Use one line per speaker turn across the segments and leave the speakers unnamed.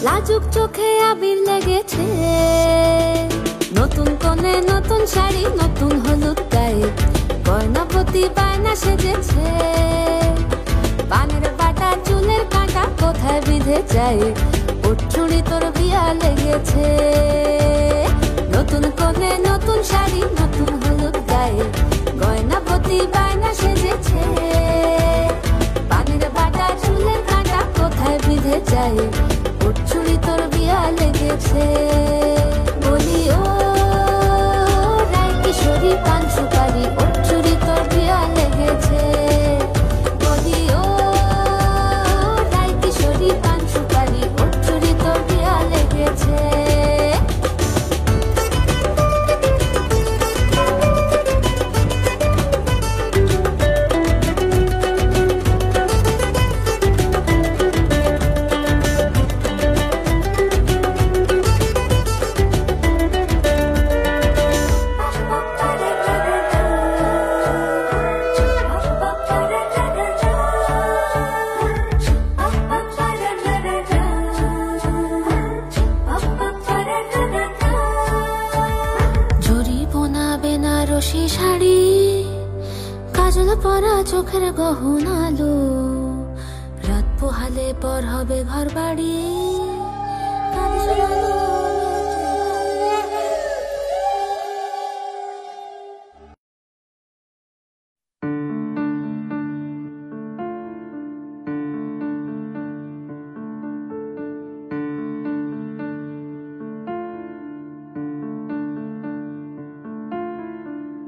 লাজুক চোখে আবির লেগেছে, নতুন কোণে নতুন শাড়ি নতুন হলুদ গায়ে, গয়না প্রতি বায়না সেজেছে। পানের বাটা চুলের কাঁটা কোথায় বিঁধে যায়, ওর চুড়ি তোর বিয়া লেগেছে। নতুন কোণে নতুন শাড়ি নতুন হলুদ গায়ে, গয়না প্রতি বায়না সেজেছে। পানের বাটা চুলের কাঁটা কোথায় বিঁধে যায়, ওর চুড়ি তোর বিয়া লেগেছে। বলি ও রায় কিশোরী পান সুপারি, ওর চুড়ি তোর বিয়া লেগেছে। বলি ও রায় কিশোরী পান সুপারি, ওর চুড়ি তোর বিয়া লেগেছে। বেনারসি শাড়ি, কাজল পরা চোখের গহনালো, রাত পোহালে পর হবে ঘর বাড়ি।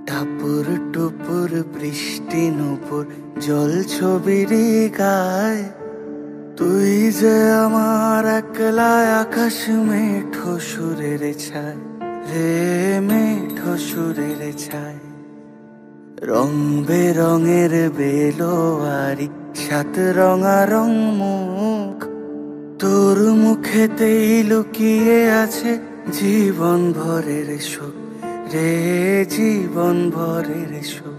টাপুর টুপুর বৃষ্টি নুপুর জল ছবির গায়, তুই যে আমার একলা আকাশ মেঠো সুরের ছায় রে, মেঠো সুরের ছায়। রং বেরঙের বেলোয়ারি সাত রঙারং মুখ, তোর মুখেতেই লুকিয়ে আছে জীবন ভরের সুখ রে, জীবন ভরের সুখ।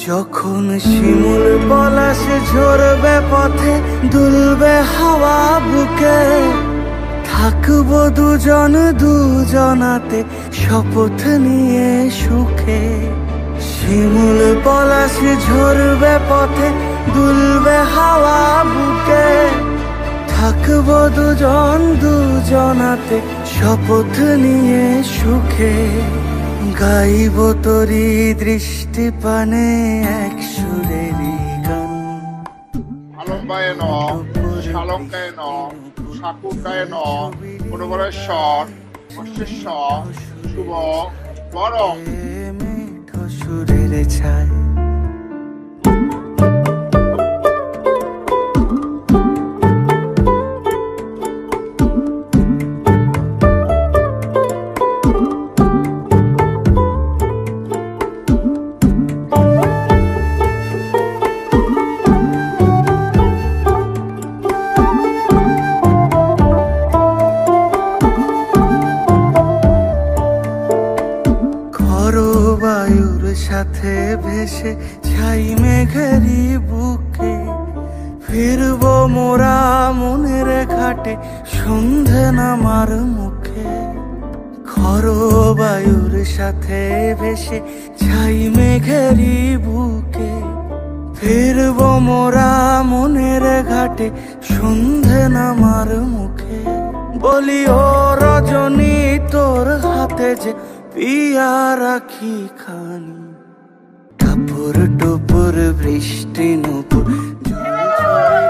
যখন শিমুল পলাশ ঝরবে পথে দুলবে হাওয়া বুকে, থাকবো দুজন দুজনাতে শপথ নিয়ে সুখে। শিমুল পলাশ ঝরবে পথে দুলবে হাওয়া বুকে, থাকবো দুজন দুজনাতে শপথ নিয়ে সুখে। গাইব তোরি দৃষ্টি পানে এক সুরেরই গান।
আলম্বায় ন শালঙ্কায় ন শাকুকায় ন অনুবরেশ্বর মস্তেশ্বর শুভ বরং
মেঠো সুরের ছায়। বায়ুর সাথে ভেসে ছাই মেঘেরি বুকে, ফিরবো মোরা মনের ঘাটে সন্ধে নামার মুখে। খর বায়ুর সাথে ভেসে ছাই মেঘেরি বুকে, ফিরবো মোরা মনের ঘাটে সন্ধে নামার মুখে। বলি ও রজনী তোর হাতে যে পিয়া রাখি খানি, টাপুর টুপুর বৃষ্টি নুপুর জল ছড়ে